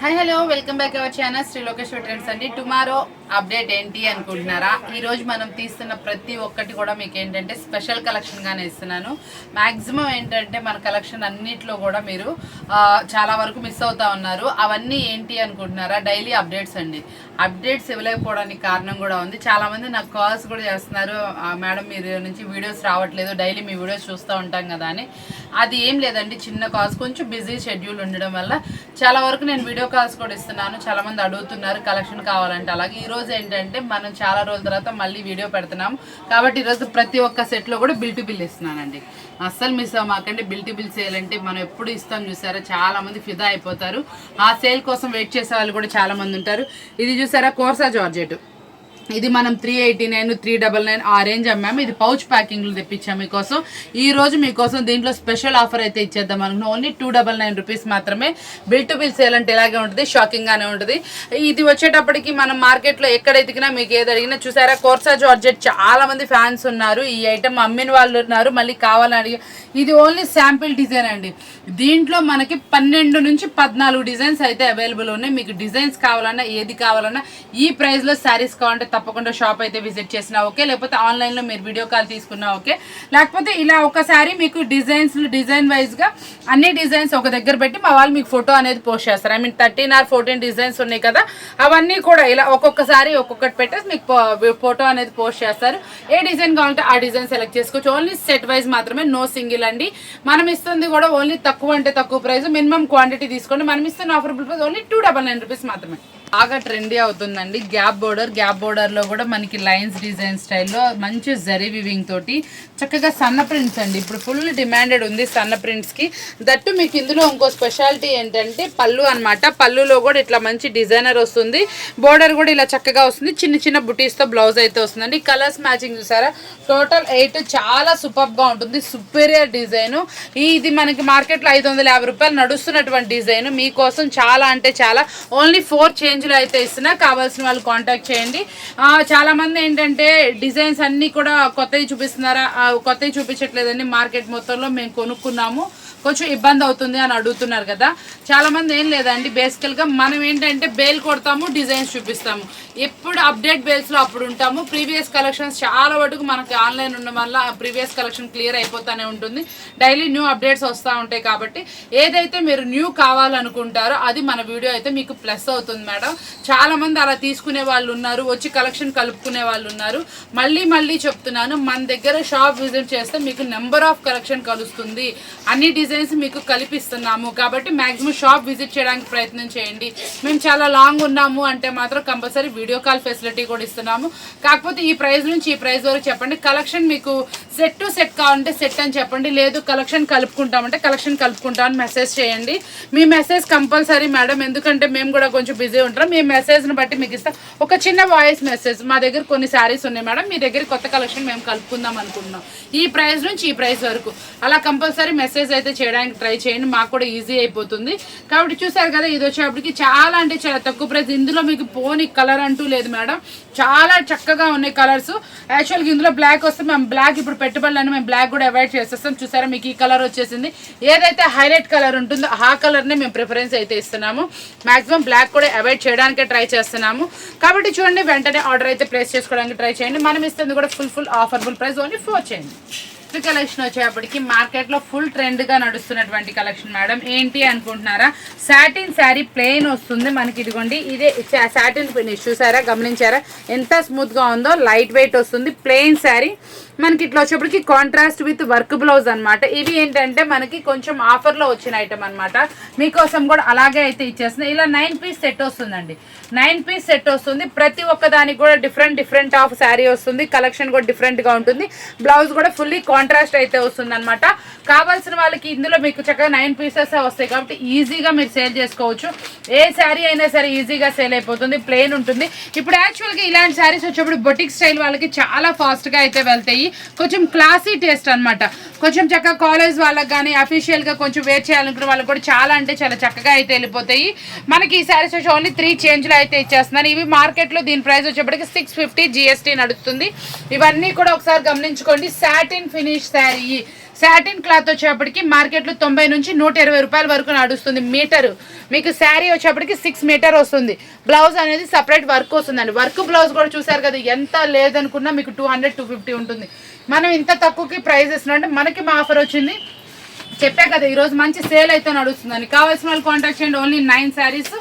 Hi hello welcome back our channel Sri Lokeshwar Trends అండి. Tomorrow update ఏంటి అనుకుంటున్నారా? ఈరోజు మనం తీస్తున్న ప్రతి ఒక్కటి కూడా మీకు ఏంటంటే స్పెషల్ కలెక్షన్గానే ఇస్తున్నాను. మ్యాక్సిమం ఏంటంటే మన కలెక్షన్ అన్నిట్లో కూడా మీరు చాలా వరకు మిస్ అవుతా ఉన్నారు. అవన్నీ ఏంటి అనుకుంటున్నారా? డైలీ అప్డేట్స్ అండి. అప్డేట్స్ ఇవ్వలేకపోవడానికి కారణం కూడా ఉంది. చాలామంది నాకు కాల్స్ కూడా చేస్తున్నారు, మేడం మీరు నుంచి వీడియోస్ రావట్లేదు, డైలీ మీ వీడియోస్ చూస్తూ ఉంటాం కదా అని. అది ఏం లేదండి, చిన్న కాల్స్, కొంచెం బిజీ షెడ్యూల్ ఉండడం వల్ల చాలా వరకు నేను వీడియో కాల్స్ కూడా ఇస్తున్నాను. చాలా మంది అడుగుతున్నారు కలెక్షన్ కావాలంటే. అలాగే ఈరోజు ఏంటంటే మనం చాలా రోజుల తర్వాత మళ్ళీ వీడియో పెడుతున్నాం కాబట్టి ఈరోజు ప్రతి ఒక్క సెట్లో కూడా బిల్ టు బిల్ ఇస్తున్నానండి. అస్సలు మిస్ అవ్వమాకండి. బిల్ టు బిల్ సేల్ అంటే మనం ఎప్పుడు ఇస్తాం చూసారా, చాలా మంది ఫిదా అయిపోతారు. ఆ సేల్ కోసం వెయిట్ చేసే వాళ్ళు కూడా చాలా మంది ఉంటారు. ఇది చూసారా, కోర్సా జార్జెట్, ఇది మనం 389, 399 ఆ రేంజ్ అమ్మాము. ఇది పౌచ్ ప్యాకింగ్లు తెప్పించాము మీకోసం. ఈ రోజు మీకోసం దీంట్లో స్పెషల్ ఆఫర్ అయితే ఇచ్చేద్దాం అనుకున్నాం. ఓన్లీ 299 రూపీస్ మాత్రమే. బిల్ టు బిల్ సేల్ అంటే ఇలాగే ఉంటుంది, షాకింగ్గానే ఉంటుంది. ఇది వచ్చేటప్పటికి మనం మార్కెట్లో ఎక్కడ ఎతికినా మీకు ఏది అడిగినా చూసారా, కోర్సా జార్జెట్ చాలా మంది ఫ్యాన్స్ ఉన్నారు. ఈ ఐటమ్ అమ్మిన వాళ్ళు ఉన్నారు, మళ్ళీ కావాలని అడిగి. ఇది ఓన్లీ శాంపిల్ డిజైన్ అండి. దీంట్లో మనకి 12 నుంచి 14 డిజైన్స్ అయితే అవైలబుల్ ఉన్నాయి. మీకు డిజైన్స్ కావాలన్నా ఏది కావాలన్నా ఈ ప్రైస్లో శారీస్ కావాలంటే తప్పకుండా షాప్ అయితే విజిట్ చేసినా ఓకే, లేకపోతే ఆన్లైన్లో మీరు వీడియో కాల్ తీసుకున్నా ఓకే. లేకపోతే ఇలా ఒకసారి మీకు డిజైన్ వైజ్గా అన్ని డిజైన్స్ ఒక దగ్గర పెట్టి మా వాళ్ళు మీకు ఫోటో అనేది పోస్ట్ చేస్తారు. 13 or 14 డిజైన్స్ ఉన్నాయి కదా, అవన్నీ కూడా ఇలా ఒక్కొక్కసారి ఒక్కొక్కటి పెట్టేసి మీకు ఫోటో అనేది పోస్ట్ చేస్తారు. ఏ డిజైన్ కావాలంటే ఆ డిజైన్ సెలెక్ట్ చేసుకోవచ్చు. ఓన్లీ సెట్ వైజ్ మాత్రమే, నో సింగిల్ అండి. మనం ఇస్తుంది కూడా ఓన్లీ తక్కువ అంటే తక్కువ ప్రైస్, మినిమం క్వాంటిటీ తీసుకోండి. మనం ఇస్తున్న ఆఫర్ ప్రైస్ ఓన్లీ 299 రూపీస్ మాత్రమే. బాగా ట్రెండీ అవుతుందండి గ్యాప్ బోర్డర్లో కూడా మనకి లైన్స్ డిజైన్ స్టైల్లో మంచి జరీ వివింగ్ తోటి చక్కగా సన్న ప్రింట్స్ అండి. ఇప్పుడు ఫుల్ డిమాండెడ్ ఉంది సన్న ప్రింట్స్కి. దట్టు మీకు ఇందులో ఇంకో స్పెషాలిటీ ఏంటంటే పళ్ళు అనమాట. పళ్ళులో కూడా ఇట్లా మంచి డిజైనర్ వస్తుంది, బోర్డర్ కూడా ఇలా చక్కగా వస్తుంది, చిన్న చిన్న బుటీస్తో బ్లౌజ్ అయితే వస్తుందండి. కలర్స్ మ్యాచింగ్ చూసారా, టోటల్ 8 చాలా సూపర్గా ఉంటుంది. Superior design. ఇది మనకి మార్కెట్లో 550 రూపాయలు నడుస్తున్నటువంటి డిజైన్. మీకోసం చాలా అంటే చాలా ఓన్లీ 4 చేంజ్ అయితే ఇస్తున్నా. కావాల్సిన వాళ్ళు కాంటాక్ట్ చేయండి. చాలా మంది ఏంటంటే డిజైన్స్ అన్ని కూడా కొత్తవి చూపిస్తున్నారా, కొత్తవి చూపించట్లేదండి, మార్కెట్ మొత్తంలో మేము కొనుక్కున్నాము, కొంచెం ఇబ్బంది అవుతుంది అని అడుగుతున్నారు కదా. చాలా మంది ఏం లేదండి, బేసికల్గా మనం ఏంటంటే బేల్ కొడతాము, డిజైన్స్ చూపిస్తాము. ఎప్పుడు అప్డేట్ బేల్స్లో అప్పుడు ఉంటాము. ప్రీవియస్ కలెక్షన్స్ చాలా వరకు మనకి ఆన్లైన్ ఉండడం వల్ల ప్రీవియస్ కలెక్షన్ క్లియర్ అయిపోతూనే ఉంటుంది. డైలీ న్యూ అప్డేట్స్ వస్తూ ఉంటాయి కాబట్టి ఏదైతే మీరు న్యూ కావాలనుకుంటారో అది మన వీడియో అయితే మీకు ప్లస్ అవుతుంది మేడం. చాలా మంది అలా తీసుకునే వాళ్ళు ఉన్నారు, వచ్చి కలెక్షన్ కలుపుకునే వాళ్ళు ఉన్నారు. మళ్ళీ చెప్తున్నాను, మన దగ్గర షాప్ విజిట్ చేస్తే మీకు నెంబర్ ఆఫ్ కలెక్షన్ కలుస్తుంది. అన్ని డిజైన్స్ మీకు కలిపిస్తున్నాము కాబట్టి మ్యాక్సిమం షాప్ విజిట్ చేయడానికి ప్రయత్నం చేయండి. మేము చాలా లాంగ్ ఉన్నాము అంటే మాత్రం కంపల్సరీ వీడియో కాల్ ఫెసిలిటీ కూడా ఇస్తున్నాము. కాకపోతే ఈ ప్రైస్ నుంచి ఈ ప్రైస్ వరకు చెప్పండి. కలెక్షన్ మీకు సెట్ టు సెట్ కావాలంటే సెట్ అని చెప్పండి, లేదు కలెక్షన్ కలుపుకుంటామంటే కలెక్షన్ కలుపుకుంటామని మెసేజ్ చేయండి. మీ మెసేజ్ కంపల్సరీ మేడం, ఎందుకంటే మేము కూడా కొంచెం బిజీ ఉంటాం. మీ మెసేజ్ని బట్టి మీకు ఇస్తాం. ఒక చిన్న వాయిస్ మెసేజ్, మా దగ్గర కొన్ని శారీస్ ఉన్నాయి మేడం, మీ దగ్గర కొత్త కలెక్షన్ మేము కలుపుకుందాం అనుకుంటున్నాం, ఈ ప్రైస్ నుంచి ఈ ప్రైస్ వరకు, అలా కంపల్సరీ మెసేజ్ అయితే చేయడానికి ట్రై చేయండి. మాకు కూడా ఈజీ అయిపోతుంది. కాబట్టి చూసారు కదా, ఇది వచ్చేప్పటికి చాలా అంటే చాలా తక్కువ ప్రైస్. ఇందులో మీకు పోని కలర్ అంటూ లేదు మేడం, చాలా చక్కగా ఉన్నాయి కలర్స్. యాక్చువల్గా ఇందులో బ్లాక్ వస్తే మేము బ్లాక్ ఇప్పుడు పెట్టుబడులని మేము బ్లాక్ కూడా అవాయిడ్ చేసేస్తాం. చూసారా, మీకు ఈ కలర్ వచ్చేసింది. ఏదైతే హైలైట్ కలర్ ఉంటుందో ఆ కలర్నే మేము ప్రిఫరెన్స్ అయితే ఇస్తున్నాము. మాక్సిమం బ్లాక్ కూడా అవాయిడ్ చేయడానికే ట్రై చేస్తున్నాము. కాబట్టి చూడండి, వెంటనే ఆర్డర్ అయితే ప్లేస్ చేసుకోవడానికి ట్రై చేయండి. మనం ఇస్తుంది కూడా ఫుల్ ఆఫర్బుల్ ప్రైస్, ఓన్లీ 4 చేయండి. కలెక్షన్ వచ్చేప్పటికి మార్కెట్లో ఫుల్ ట్రెండ్గా నడుస్తున్నటువంటి కలెక్షన్ మేడం. ఏంటి అనుకుంటున్నారా, సాటిన్ శారీ ప్లెయిన్ వస్తుంది మనకి. ఇదిగోండి, ఇదే సాటిన్ ఫినిష్ చూసారా, గమనించారా ఎంత స్మూత్గా ఉందో. లైట్ వెయిట్ వస్తుంది, ప్లెయిన్ శారీ మనకి. ఇట్లా వచ్చేప్పటికి కాంట్రాస్ట్ విత్ వర్క్ బ్లౌజ్ అనమాట. ఇవి ఏంటంటే మనకి కొంచెం ఆఫర్లో వచ్చిన ఐటమ్ అనమాట. మీకోసం కూడా అలాగే అయితే ఇచ్చేస్తుంది. ఇలా 9 పీస్ సెట్ వస్తుందండి. 9 పీస్ సెట్ వస్తుంది. ప్రతి ఒక్క దానికి కూడా డిఫరెంట్ ఆఫ్ శారీ వస్తుంది. కలెక్షన్ కూడా డిఫరెంట్గా ఉంటుంది. బ్లౌజ్ కూడా ఫుల్లీ కాంట్రాస్ట్ అయితే వస్తుంది అనమాట. కావాల్సిన వాళ్ళకి ఇందులో మీకు చక్కగా 9 పీసెస్ వస్తాయి కాబట్టి ఈజీగా మీరు సేల్ చేసుకోవచ్చు. ఏ శారీ అయినా సరే ఈజీగా సేల్ అయిపోతుంది. ప్లెయిన్ ఉంటుంది. ఇప్పుడు యాక్చువల్గా ఇలాంటి శారీస్ వచ్చేప్పుడు బొటిక్ స్టైల్ వాళ్ళకి చాలా ఫాస్ట్గా అయితే వెళ్తాయి. కొంచెం క్లాసీ టేస్ట్ అనమాట. కొంచెం చక్కగా కాలేజ్ వాళ్ళకి కానీ అఫీషియల్గా కొంచెం వేర్ చేయాలనుకున్న వాళ్ళకి కూడా చాలా అంటే చాలా చక్కగా అయితే వెళ్ళిపోతాయి. మనకి ఈ శారీస్ వచ్చి ఓన్లీ 3 చేంజ్లో అయితే ఇచ్చేస్తున్నాను. ఇవి మార్కెట్లో దీని ప్రైస్ వచ్చేప్పటికి 650 GST నడుస్తుంది. ఇవన్నీ కూడా ఒకసారి గమనించుకోండి. Satin finish sari, satin cloth వచ్చేప్పటికి మార్కెట్లో 90 నుంచి 120 రూపాయల వరకు నడుస్తుంది మీటరు. మీకు శారీ వచ్చేప్పటికి 6 మీటర్ వస్తుంది. బ్లౌజ్ అనేది సపరేట్ వర్క్ వస్తుందండి. వర్క్ బ్లౌజ్ కూడా చూసారు కదా, ఎంత లేదనుకున్నా మీకు 200-250 ఉంటుంది. మనం ఇంత తక్కువకి ప్రైస్ ఇస్తున్నాం అంటే మనకి మా ఆఫర్ వచ్చింది. చెప్పా కదా ఈరోజు మంచి సేల్ అయితే నడుస్తుందని. కావాల్సిన వాళ్ళు కాంటాక్ట్ చేయండి. ఓన్లీ 9 శారీస్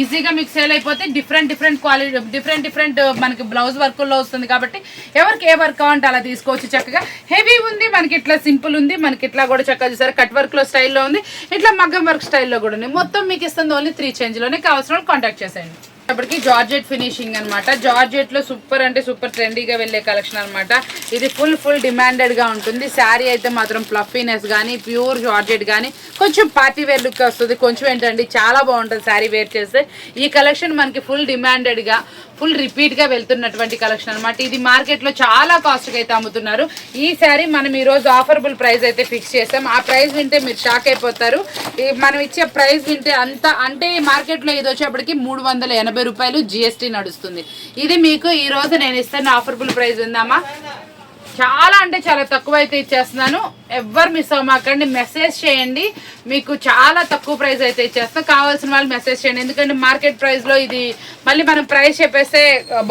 ఈజీగా మీకు సేల్ అయిపోతే డిఫరెంట్ క్వాలిటీ డిఫరెంట్ మనకి బ్లౌజ్ వర్క్లో వస్తుంది కాబట్టి ఎవరికి ఏ వర్క్ కావాలంటే అలా తీసుకోవచ్చు. చక్కగా హెవీ ఉంది, మనకి ఇట్లా సింపుల్ ఉంది, మనకి ఇట్లా కూడా చక్కగా చూసారు కట్ వర్క్లో స్టైల్లో ఉంది, ఇట్లా మగ్గం వర్క్ స్టైల్లో కూడా ఉంది. మొత్తం మీకు ఇస్తుంది ఓన్లీ 3 చేంజ్లోనే. కావాల్సిన వాళ్ళు కాంటాక్ట్ చేసేయండి. అప్పటికి జార్జెట్ ఫినిషింగ్ అనమాట. జార్జెట్ లో సూపర్ అంటే సూపర్ ట్రెండీగా వెళ్ళే కలెక్షన్ అనమాట. ఇది ఫుల్ డిమాండెడ్ గా ఉంటుంది. శారీ అయితే మాత్రం ఫ్లఫీనెస్ కానీ ప్యూర్ జార్జెట్ కానీ కొంచెం పార్టీ వేర్ లుక్ వస్తుంది. కొంచెం ఏంటంటే చాలా బాగుంటుంది శారీ వేర్ చేస్తే. ఈ కలెక్షన్ మనకి ఫుల్ డిమాండెడ్ గా ఫుల్ రిపీట్ గా వెళ్తున్నటువంటి కలెక్షన్ అనమాట. ఇది మార్కెట్ లో చాలా కాస్ట్ కి అయితే అమ్ముతున్నారు. ఈ శారీ మనం ఈ రోజు ఆఫరబుల్ ప్రైస్ అయితే ఫిక్స్ చేసాం. ఆ ప్రైస్ వింటే మీరు షాక్ అయిపోతారు. మనం ఇచ్చే ప్రైస్ వింటే అంత అంటే మార్కెట్ లో ఇది వచ్చేప్పటికి 380 రూపాయలు జిఎస్టీ నడుస్తుంది. ఇది మీకు ఈ రోజు నేను ఇస్తాను ఆఫరబుల్ ప్రైస్ ఉందామా. చాలా అంటే చాలా తక్కువ అయితే ఇచ్చేస్తున్నాను. ఎవరు మిస్ అవ్వమాకండి, మెసేజ్ చేయండి. మీకు చాలా తక్కువ ప్రైస్ అయితే ఇచ్చేస్తాం. కావాల్సిన వాళ్ళు మెసేజ్ చేయండి. ఎందుకంటే మార్కెట్ ప్రైస్లో ఇది మళ్ళీ మనం ప్రైస్ చెప్పేస్తే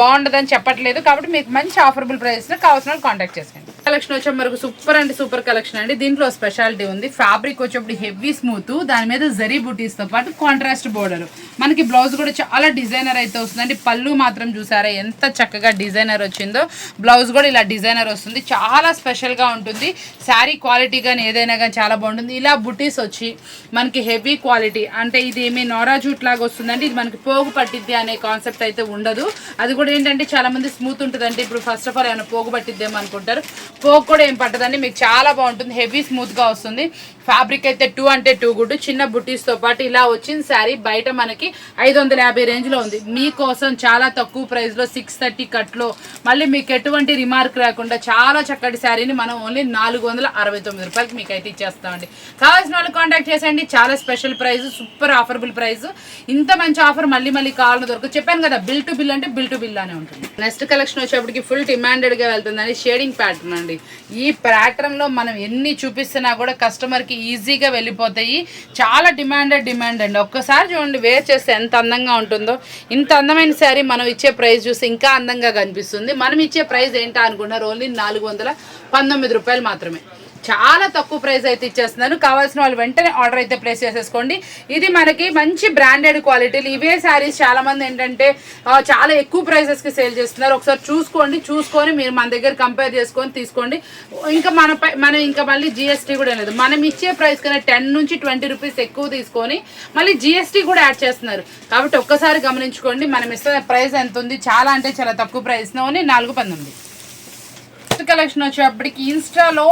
బాగుండదని చెప్పట్లేదు కాబట్టి మీకు మంచి ఆఫరబుల్ ప్రైస్లో కావాల్సిన వాళ్ళు కాంటాక్ట్ చేసేయండి. కలెక్షన్ వచ్చే మనకు సూపర్ అంటే సూపర్ కలెక్షన్ అండి. దీంట్లో స్పెషాలిటీ ఉంది. ఫ్యాబ్రిక్ వచ్చేప్పుడు హెవీ స్మూత్, దాని మీద జరీ బూటీస్తో పాటు కాంట్రాస్ట్ బోర్డర్. మనకి బ్లౌజ్ కూడా చాలా డిజైనర్ అయితే వస్తుందండి. పళ్ళు మాత్రం చూసారా ఎంత చక్కగా డిజైనర్ వచ్చిందో. బ్లౌజ్ కూడా ఇలా డిజైనర్ వస్తుంది. చాలా స్పెషల్గా ఉంటుంది. శారీ క్వాలిటీ కానీ ఏదైనా కానీ చాలా బాగుంటుంది. ఇలా బుటీస్ వచ్చి మనకి హెవీ క్వాలిటీ అంటే ఇది ఏమీ నోరా జూట్ లాగా వస్తుందండి. ఇది మనకి పోగు పట్టిద్ది అనే కాన్సెప్ట్ అయితే ఉండదు. అది కూడా ఏంటంటే చాలా మంది స్మూత్ ఉంటుందంటే ఇప్పుడు ఫస్ట్ ఆఫ్ ఆల్ ఏమైనా పోగు పట్టిద్దేమో అనుకుంటారు. పోగు కూడా ఏం పట్టదండి, మీకు చాలా బాగుంటుంది. హెవీ స్మూత్గా వస్తుంది. ఫ్యాబ్రిక్ అయితే 2 అంటే 2 గుడ్. చిన్న బుటీస్తో పాటు ఇలా వచ్చిన శారీ బయట మనకి 550 రేంజ్లో ఉంది. మీకోసం చాలా తక్కువ ప్రైస్లో 630 కట్లో మళ్ళీ మీకు ఎటువంటి రిమార్క్ రాకుండా చాలా చక్కటి శారీని మనం ఓన్లీ 469 రూపాయలకి మీకు అయితే ఇచ్చేస్తామండి. కావాల్సిన వాళ్ళు కాంటాక్ట్ చేసేయండి. చాలా special price, super offerable price. ఇంత మంచి ఆఫర్ మళ్ళీ కావాలని దొరకదు. చెప్పాను కదా బిల్ టు బిల్ అంటే బిల్ టు బిల్ అనే ఉంటుంది. నెక్స్ట్ కలెక్షన్ వచ్చేప్పటికి ఫుల్ డిమాండెడ్గా వెళ్తుందండి. షేడింగ్ ప్యాటర్న్ అండి. ఈ ప్యాటర్న్లో మనం ఎన్ని చూపిస్తున్నా కూడా కస్టమర్కి ఈజీగా వెళ్ళిపోతాయి. చాలా డిమాండ్ అండి. ఒక్కసారి చూడండి వేర్ చేస్తే ఎంత అందంగా ఉంటుందో. ఇంత అందమైన శారీ మనం ఇచ్చే ప్రైస్ చూసి ఇంకా అందంగా కనిపిస్తుంది. మనం ఇచ్చే ప్రైస్ ఏంటా అనుకున్నారు, ఓన్లీ 419 రూపాయలు మాత్రమే. చాలా తక్కువ ప్రైస్ అయితే ఇచ్చేస్తున్నాను. కావాల్సిన వాళ్ళు వెంటనే ఆర్డర్ అయితే ప్లేస్ చేసేసుకోండి. ఇది మనకి మంచి బ్రాండెడ్ క్వాలిటీలు. ఇవే శారీస్ చాలా మంది ఏంటంటే చాలా ఎక్కువ ప్రైసెస్కి సేల్ చేస్తున్నారు. ఒకసారి చూసుకొని మీరు మన దగ్గర కంపేర్ చేసుకొని తీసుకోండి. ఇంకా మనం ఇంకా మళ్ళీ జిఎస్టీ కూడా లేదు. మనం ఇచ్చే ప్రైస్ కన్నా 10 నుంచి 20 రూపీస్ ఎక్కువ తీసుకొని మళ్ళీ జిఎస్టీ కూడా యాడ్ చేస్తున్నారు. కాబట్టి ఒక్కసారి గమనించుకోండి మనం ఇస్తున్న ప్రైస్ ఎంత ఉంది. చాలా అంటే చాలా తక్కువ ప్రైస్, ఓన్లీ 419. నెక్స్ట్ కలెక్షన్ వచ్చేప్పటికి ఇన్స్టాలో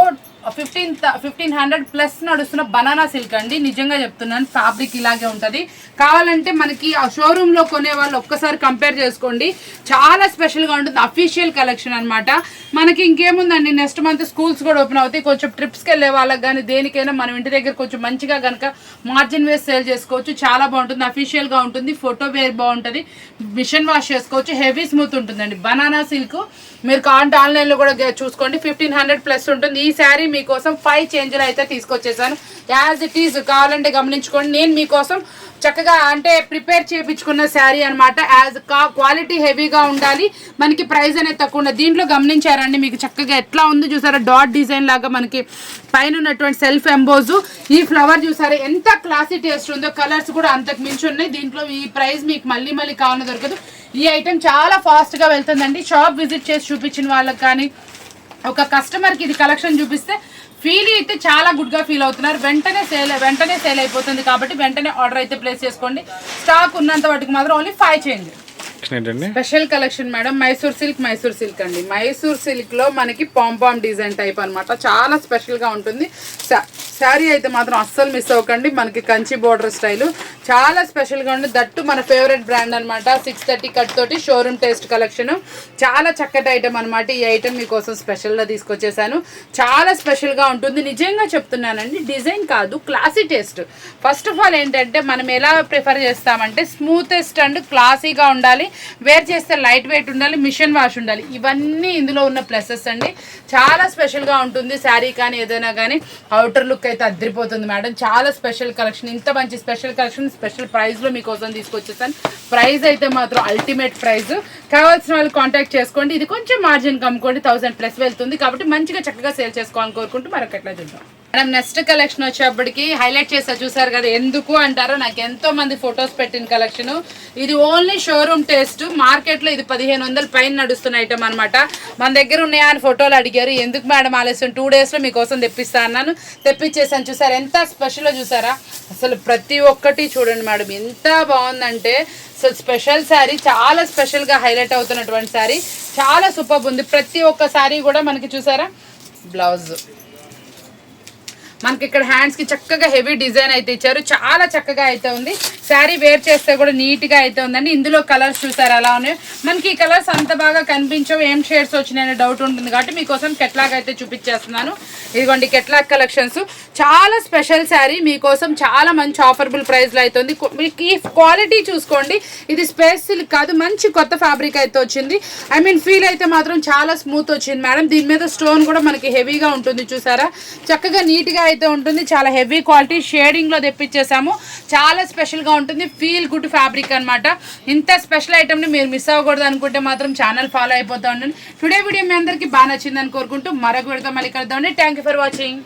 1500 ప్లస్ నడుస్తున్న బనానా సిల్క్ అండి. నిజంగా చెప్తున్నాను ఫ్యాబ్రిక్ ఇలాగే ఉంటుంది. కావాలంటే మనకి ఆ షోరూంలో కొనే వాళ్ళు ఒక్కసారి కంపేర్ చేసుకోండి. చాలా స్పెషల్గా ఉంటుంది. అఫీషియల్ కలెక్షన్ అనమాట. మనకి ఇంకేముందండి, నెక్స్ట్ మంత్ స్కూల్స్ కూడా ఓపెన్ అవుతాయి. కొంచెం ట్రిప్స్కి వెళ్ళే వాళ్ళకి కానీ దేనికైనా మనం ఇంటి దగ్గర కొంచెం మంచిగా కనుక మార్జిన్ వేసి సేల్ చేసుకోవచ్చు. చాలా బాగుంటుంది. అఫీషియల్గా ఉంటుంది. ఫోటో వేర్ బాగుంటుంది. మిషన్ వాష్ చేసుకోవచ్చు. హెవీ స్మూత్ ఉంటుందండి బనానా సిల్క్. మీరు కావాలంటే ఆన్లైన్లో కూడా చూసుకోండి. 1500 ప్లస్ ఉంటుంది. ఈ శారీ మీకోసం 5 చేంజ్లు అయితే తీసుకొచ్చేసాను. యాజ్ ఇట్ ఈజ్ కావాలంటే గమనించుకోండి. నేను మీకోసం చక్కగా అంటే ప్రిపేర్ చేయించుకున్న శారీ అనమాట. యాజ్ క్వాలిటీ హెవీగా ఉండాలి, మనకి ప్రైస్ అనేది తక్కువ ఉండదు. దీంట్లో గమనించారండి మీకు చక్కగా ఎట్లా ఉంది చూసారా, డాట్ డిజైన్ లాగా మనకి పైన ఉన్నటువంటి సెల్ఫ్ ఎంబోజు. ఈ ఫ్లవర్ చూసారా ఎంత క్లాసీ టేస్ట్ ఉందో. కలర్స్ కూడా అంతకు మించి ఉన్నాయి. దీంట్లో ఈ ప్రైస్ మీకు మళ్ళీ కావాలని దొరకదు. ఈ ఐటెం చాలా ఫాస్ట్గా వెళ్తుందండి. షాప్ విజిట్ చేసి చూపించిన వాళ్ళకి కానీ ఒక కస్టమర్కి ఇది కలెక్షన్ చూపిస్తే ఫీల్ అయితే చాలా గుడ్గా ఫీల్ అవుతున్నారు. వెంటనే సేల్ అయిపోతుంది. కాబట్టి వెంటనే ఆర్డర్ అయితే ప్లేస్ చేసుకోండి. స్టాక్ ఉన్నంత వాటికి మాత్రం only 5 change. Special collection madam Mysore silk అండి. మైసూర్ సిల్క్ లో మనకి పాంపామ్ డిజైన్ టైప్ అనమాట. చాలా స్పెషల్ గా ఉంటుంది. శారీ అయితే మాత్రం అస్సలు మిస్ అవ్వకండి. మనకి కంచి బోర్డర్ స్టైల్ చాలా స్పెషల్ గా ఉంది. దట్టు మన ఫేవరెట్ బ్రాండ్ అనమాట. 630 కట్ తోటి షోరూమ్ టేస్ట్ కలెక్షన్. చాలా చక్కటి ఐటమ్ అనమాట. ఈ ఐటమ్ మీకోసం స్పెషల్ గా తీసుకొచ్చేసాను. చాలా స్పెషల్ గా ఉంటుంది. నిజంగా చెప్తున్నానండి, డిజైన్ కాదు classy taste. First of all ఏంటంటే మనం ఎలా ప్రిఫర్ చేస్తామంటే స్మూతెస్ట్ అండ్ క్లాసీగా ఉండాలి. వేర్ చేస్తే లైట్ వెయిట్ ఉండాలి, మిషన్ వాష్ ఉండాలి. ఇవన్నీ ఇందులో ఉన్న ప్లసెస్ అండి. చాలా స్పెషల్గా ఉంటుంది శారీ కానీ ఏదైనా కానీ. అవుటర్ లుక్ అయితే అద్దరిపోతుంది మేడం. చాలా స్పెషల్ కలెక్షన్. ఇంత మంచి స్పెషల్ కలెక్షన్ స్పెషల్ ప్రైస్లో మీకోసం తీసుకొచ్చేసాను. ప్రైస్ అయితే మాత్రం అల్టిమేట్ ప్రైస్. కావాల్సిన వాళ్ళు కాంటాక్ట్ చేసుకోండి. ఇది కొంచెం మార్జిన్ కమ్ముకోండి, 1000+ వెళ్తుంది కాబట్టి మంచిగా చక్కగా సేల్ చేసుకోవాలని కోరుకుంటూ మరొకట్లా చూద్దాం. మేడం నెక్స్ట్ కలెక్షన్ వచ్చేప్పటికి హైలైట్ చేస్తా, చూసారు కదా. ఎందుకు అంటారో, నాకు ఎంతో మంది ఫొటోస్ పెట్టిన కలెక్షన్ ఇది. Only showroom taste. మార్కెట్లో ఇది 1500 పైన నడుస్తున్న ఐటమ్ అనమాట. మన దగ్గర ఉన్నాయా అని ఫోటోలు అడిగారు. ఎందుకు మేడం ఆలస్యం, 2 డేస్లో మీకోసం తెప్పిస్తా అన్నాను, తెప్పించేసాను. చూసారు ఎంత స్పెషల్లో, చూసారా అసలు ప్రతి ఒక్కటి చూడండి మేడం ఎంత బాగుందంటే. అసలు స్పెషల్ శారీ, చాలా స్పెషల్గా హైలైట్ అవుతున్నటువంటి శారీ, చాలా సూపర్ ఉంది. ప్రతి ఒక్క శారీ కూడా మనకి చూసారా బ్లౌజ్ మనకి ఇక్కడ హ్యాండ్స్కి చక్కగా హెవీ డిజైన్ అయితే ఇచ్చారు. చాలా చక్కగా అయితే ఉంది. శారీ వేర్ చేస్తే కూడా నీట్గా అయితే ఉందండి. ఇందులో కలర్స్ చూసారు అలా ఉన్నాయి. మనకి ఈ కలర్స్ అంత బాగా కనిపించవు, ఏం షేడ్స్ వచ్చినాయనే డౌట్ ఉంటుంది కాబట్టి మీకోసం కెట్లాగ్ అయితే చూపించేస్తున్నాను. ఇదిగోండి కెట్లాగ్ కలెక్షన్స్. చాలా స్పెషల్ శారీ మీకోసం చాలా మంచి ఆఫర్బుల్ ప్రైస్లో అయితే ఉంది. మీకు ఈ క్వాలిటీ చూసుకోండి. ఇది స్పేస్ సిల్క్ కాదు, మంచి కొత్త ఫ్యాబ్రిక్ అయితే వచ్చింది. ఫీల్ అయితే మాత్రం చాలా స్మూత్ వచ్చింది మేడం. దీని మీద స్టోన్ కూడా మనకి హెవీగా ఉంటుంది. చూసారా చక్కగా నీట్గా అయితే ఉంటుంది. చాలా హెవీ క్వాలిటీ షేడింగ్లో తెప్పించేసాము. చాలా స్పెషల్గా ఉంటుంది. ఫీల్ గుడ్ ఫ్యాబ్రిక్ అనమాట. ఇంత స్పెషల్ ఐటమ్ని మీరు మిస్ అవ్వకూడదు అనుకుంటే మాత్రం ఛానల్ ఫాలో అయిపోతూ ఉండండి. టుడే వీడియో మీ అందరికీ బాగా నచ్చిందని కోరుకుంటూ మరొక వీడియోతో మళ్ళీ కలుద్దామండి. Thank you for watching.